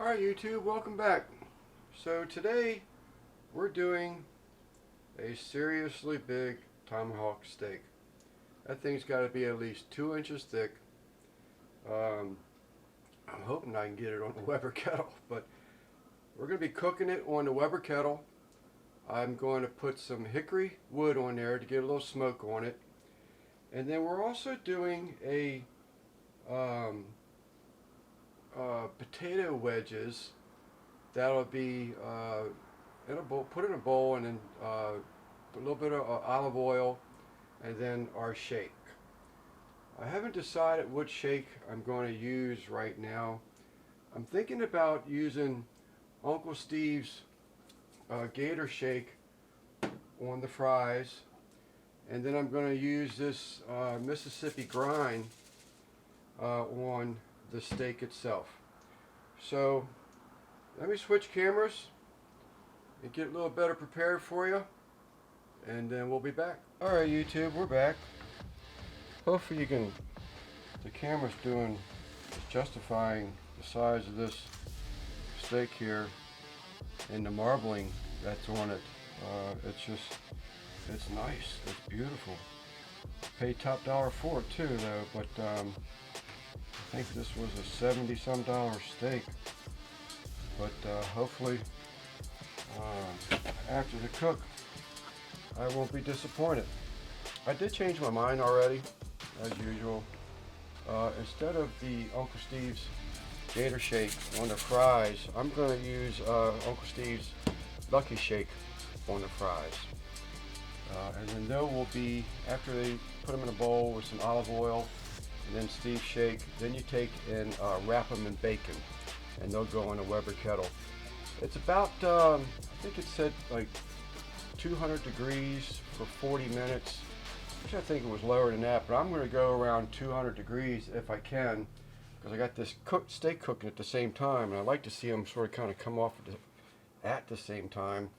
Alright YouTube, welcome back. So today we're doing a seriously big tomahawk steak. That thing's got to be at least 2 inches thick. I'm hoping I can get it on the Weber Kettle, but we're going to be cooking it on the Weber Kettle. I'm going to put some hickory wood on there to get a little smoke on it. And then we're also doing a potato wedges that'll be in a bowl, put in a bowl, and then put a little bit of olive oil, and then our shake. I haven't decided which shake I'm going to use right now. I'm thinking about using Uncle Steve's Gator Shake on the fries, and then I'm going to use this Mississippi grind on the steak itself. So let me switch cameras and get a little better prepared for you, and then we'll be back. Alright YouTube, we're back. Hopefully the camera's justifying the size of this steak here and the marbling that's on it. It's nice, it's beautiful. Paid top dollar for it too though, but I think this was a $70-some steak, but hopefully after the cook I won't be disappointed. I did change my mind already, as usual. Instead of the Uncle Steve's Gator Shake on the fries, I'm going to use Uncle Steve's Lucky Shake on the fries. And then there will be, after they put them in a bowl with some olive oil, and then Steve's Shake, then you take and wrap them in bacon, and they'll go in a Weber Kettle. It's about, I think it said like 200 degrees for 40 minutes. Actually, I think it was lower than that, but I'm going to go around 200 degrees if I can, because I got this steak cooking at the same time, and I like to see them sort of kind of come off at the same time.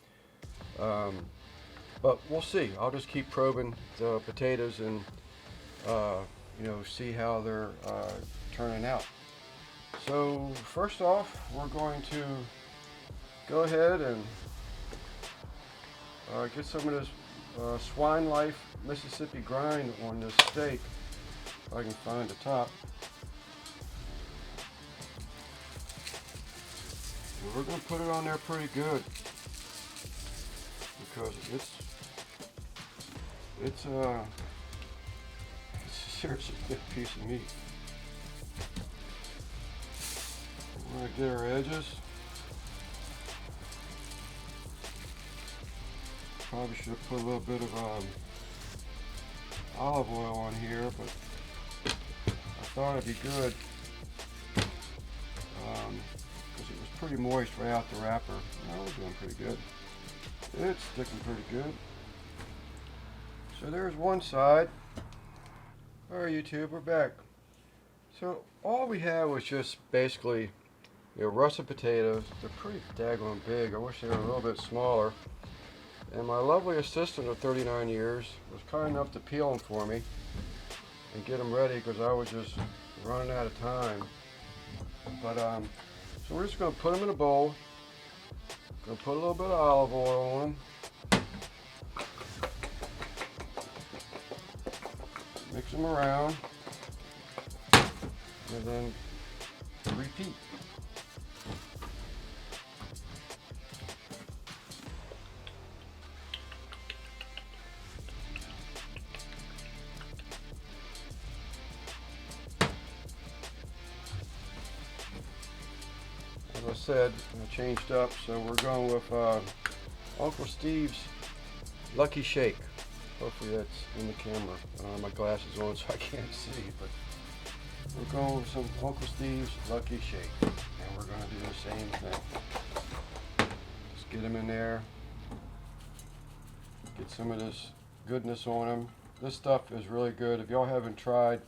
But we'll see. I'll just keep probing the potatoes and see how they're turning out. So first off, we're going to go ahead and get some of this Swine Life Mississippi grind on this steak, if I can find the top. And we're going to put it on there pretty good, because it's a seriously thick piece of meat. We're going to get our edges. Probably should have put a little bit of olive oil on here, but I thought it'd be good because it was pretty moist right out the wrapper. Now we're doing pretty good. It's sticking pretty good. So there's one side. Alright YouTube, we're back. So all we had was just basically russet potatoes. They're pretty daggone big. I wish they were a little bit smaller. And my lovely assistant of 39 years was kind enough to peel them for me and get them ready, because I was just running out of time. But so we're just going to put them in a bowl. Going to put a little bit of olive oil on them. Mix them around, and then repeat. As I said, I changed up, so we're going with Uncle Steve's Lucky Shake. Hopefully that's in the camera. I don't have my glasses on, so I can't see, but we're going with some Uncle Steve's Lucky Shake, and we're going to do the same thing. Just get them in there, get some of this goodness on them. This stuff is really good. If y'all haven't tried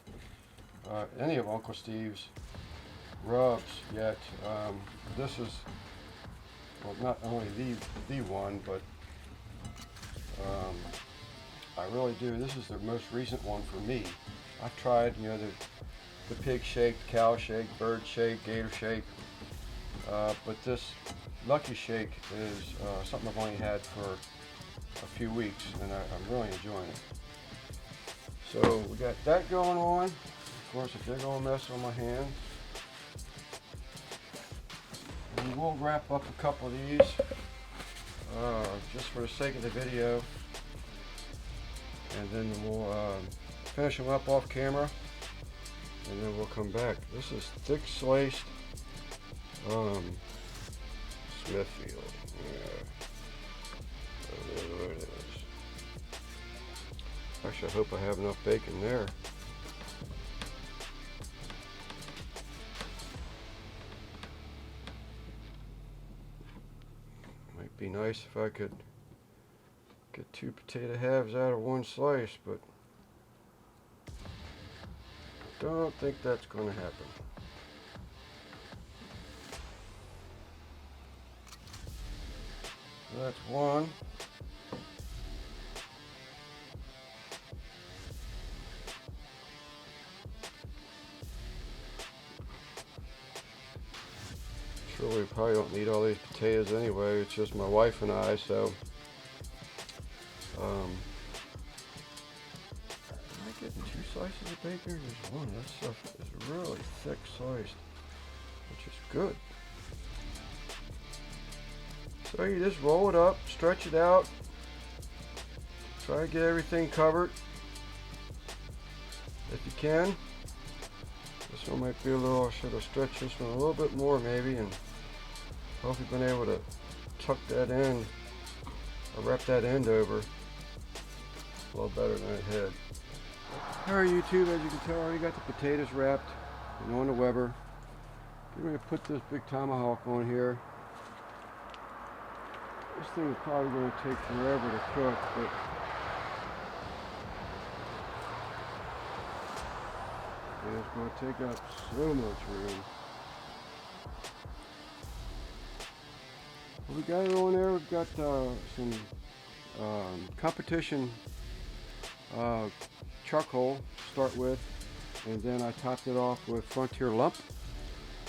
any of Uncle Steve's rubs yet, this is, well, not only the one, but I really do. This is the most recent one for me. I've tried, the pig shake, the cow shake, bird shake, gator shake. but this Lucky Shake is something I've only had for a few weeks, and I'm really enjoying it. So we got that going on. Of course, a big old mess on my hands. And we'll wrap up a couple of these just for the sake of the video, and then we'll finish them up off camera, and then we'll come back. This is thick sliced Smithfield. Yeah. There it is. Actually, I hope I have enough bacon there. Might be nice if I could get 2 potato halves out of 1 slice, but don't think that's going to happen. So that's 1. Sure, we probably don't need all these potatoes anyway. It's just my wife and I, so am I getting 2 slices of bacon? There's 1. That stuff is really thick sliced, which is good. So you just roll it up, stretch it out, try to get everything covered if you can. This one might be a little, I should have stretched this one a little bit more maybe, and hopefully been able to tuck that in or wrap that end over a little better than I had. Alright YouTube, as you can tell, I already got the potatoes wrapped and on the Weber. I'm going to put this big Tomahawk on here. This thing is probably going to take forever to cook, but it's going to take up so much room. Well, we got it on there. We've got some competition charcoal to start with, and then I topped it off with Frontier Lump,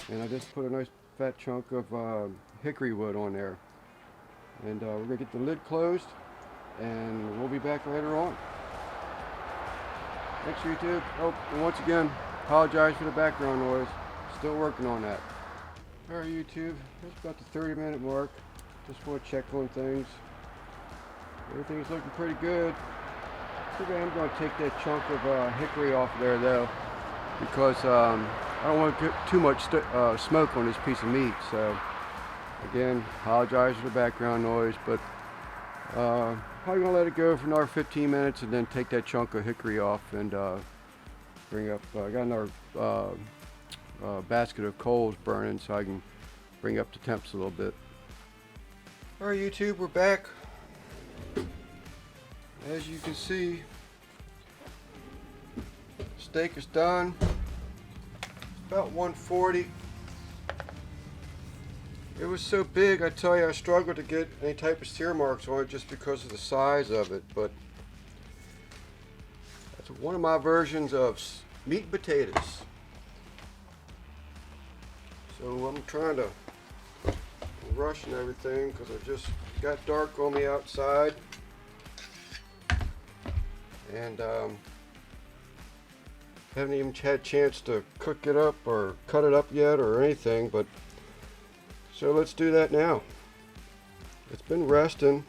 and I just put a nice fat chunk of hickory wood on there. And we're going to get the lid closed, and we'll be back later on. Thanks, YouTube. Oh, and once again, apologize for the background noise. Still working on that. Alright, YouTube, it's about the 30-minute mark. Just want to check on things. Everything's looking pretty good. Today I'm going to take that chunk of hickory off there, though, because I don't want to get too much smoke on this piece of meat. So, again, apologize for the background noise, but probably going to let it go for another 15 minutes and then take that chunk of hickory off and bring up, I got another basket of coals burning so I can bring up the temps a little bit. Alright YouTube, we're back. As you can see, steak is done. About 140. It was so big, I tell you, I struggled to get any type of sear marks on it just because of the size of it, but that's one of my versions of meat and potatoes. So I'm trying to rush and everything because it just got dark on me outside, and haven't even had a chance to cook it up or cut it up yet or anything, but so let's do that now. It's been resting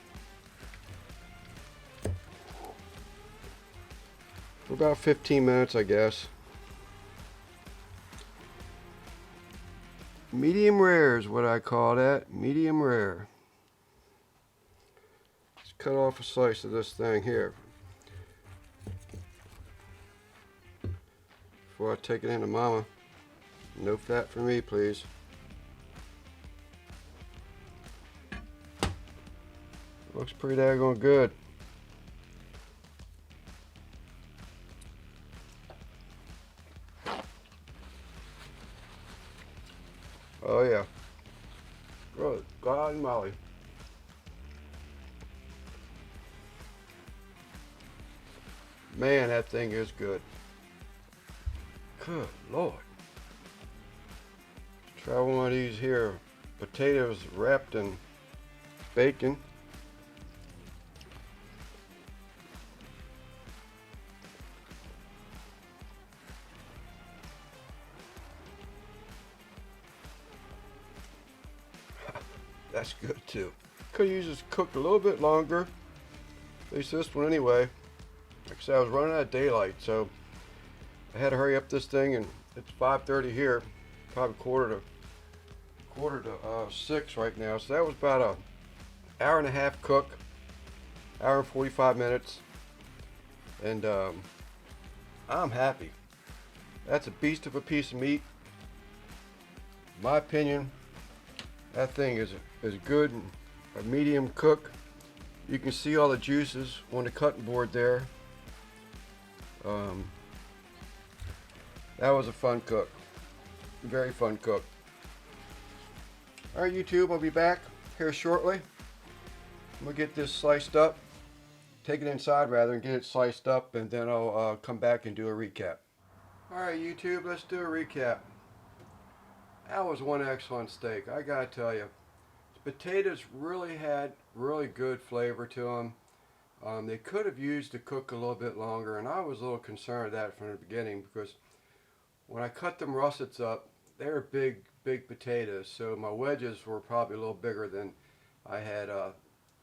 for about 15 minutes, I guess. Medium rare is what I call that. Medium rare. Let's cut off a slice of this thing here before I take it into Mama. No fat for me, please. Looks pretty daggone good. Oh yeah. Good God Molly. Man, that thing is good. Good Lord. Let's try one of these here potatoes wrapped in bacon. That's good too. Could use this cooked a little bit longer. At least this one anyway. Like I said, I was running out of daylight, so I had to hurry up this thing, and it's 5:30 here. Probably quarter to 6 right now. So that was about an hour and a half cook, hour and 45 minutes, and I'm happy. That's a beast of a piece of meat. In my opinion, that thing is good and a medium cook. You can see all the juices on the cutting board there. That was a fun cook. Very fun cook. Alright YouTube, I'll be back here shortly. I'm going to get this sliced up. Take it inside rather and get it sliced up, and then I'll come back and do a recap. Alright YouTube, let's do a recap. That was one excellent steak, I gotta tell you. The potatoes really had really good flavor to them. They could have used to cook a little bit longer, and I was a little concerned of that from the beginning, because when I cut them russets up, they were big potatoes, so my wedges were probably a little bigger than I had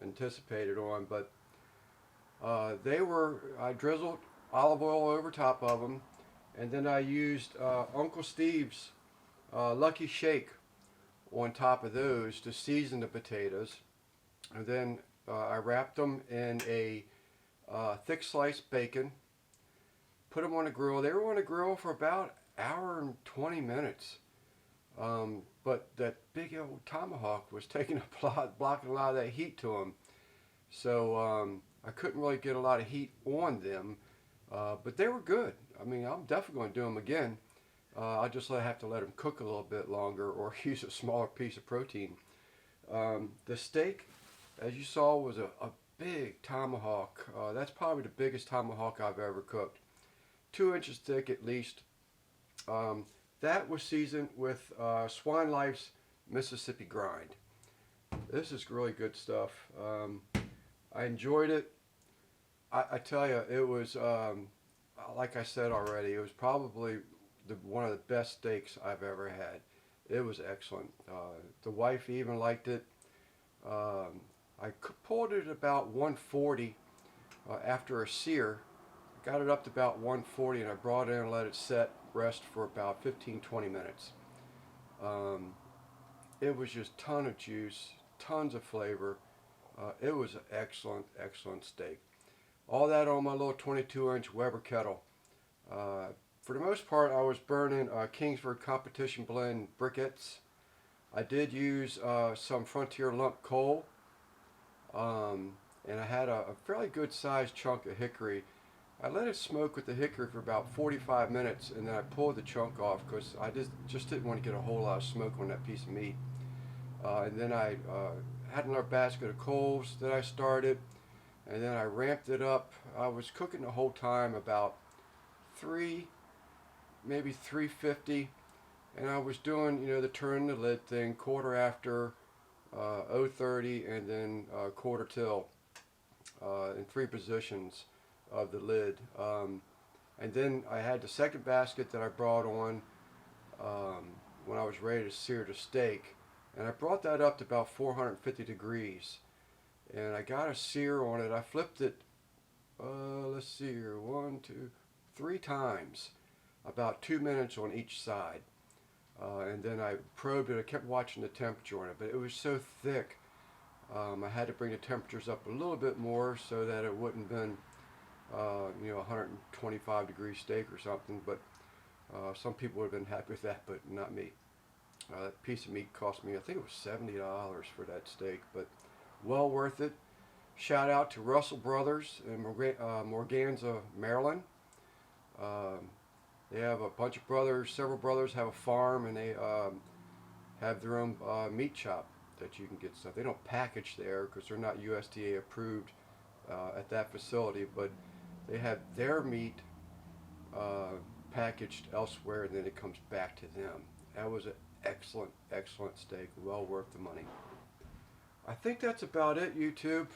anticipated on, but I drizzled olive oil over top of them, and then I used Uncle Steve's Lucky Shake on top of those to season the potatoes, and then I wrapped them in a thick sliced bacon, put them on the grill. They were on the grill for about an hour and 20 minutes, but that big old Tomahawk was taking blocking a lot of that heat to them, so I couldn't really get a lot of heat on them, but they were good. I mean, I'm definitely going to do them again. I'll just have to let them cook a little bit longer, or use a smaller piece of protein. The steak, as you saw, was a big tomahawk. That's probably the biggest tomahawk I've ever cooked. 2 inches thick at least. That was seasoned with Swine Life's Mississippi Grind. This is really good stuff. I enjoyed it. I tell you, it was, like I said already, it was probably one of the best steaks I've ever had. It was excellent. The wife even liked it. I pulled it at about 140 after a sear. Got it up to about 140, and I brought it in and let it rest for about 15-20 minutes. It was just a ton of juice, tons of flavor. It was an excellent steak. All that on my little 22-inch Weber Kettle. For the most part, I was burning Kingsford Competition Blend briquettes. I did use some Frontier lump coal, and I had a fairly good sized chunk of hickory. I let it smoke with the hickory for about 45 minutes, and then I pulled the chunk off because I just didn't want to get a whole lot of smoke on that piece of meat. And then I had another basket of coals that I started, and then I ramped it up. I was cooking the whole time about maybe 350, and I was doing, the turn the lid thing, quarter after 0:30, and then quarter till in 3 positions of the lid. And then I had the second basket that I brought on when I was ready to sear the steak, and I brought that up to about 450 degrees, and I got a sear on it. I flipped it, let's see here, 1, 2, 3 times, about 2 minutes on each side, and then I probed it. I kept watching the temperature on it, but it was so thick, I had to bring the temperatures up a little bit more so that it wouldn't been 125 degree steak or something, but some people would have been happy with that, but not me. That piece of meat cost me, I think it was $70 for that steak, but well worth it. Shout out to Russel Brothers in Morganza, Maryland. They have a bunch of brothers, several brothers have a farm, and they have their own meat shop that you can get stuff. They don't package there because they're not USDA approved at that facility, but they have their meat packaged elsewhere, and then it comes back to them. That was an excellent, excellent steak, well worth the money. I think that's about it, YouTube.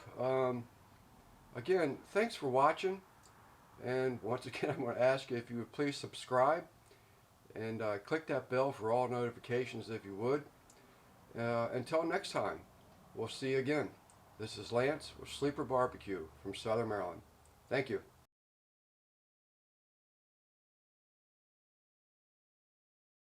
Again, thanks for watching. And once again, I'm going to ask you if you would please subscribe and click that bell for all notifications if you would. Until next time, we'll see you again. This is Lance with Sleeper Barbecue from Southern Maryland. Thank you.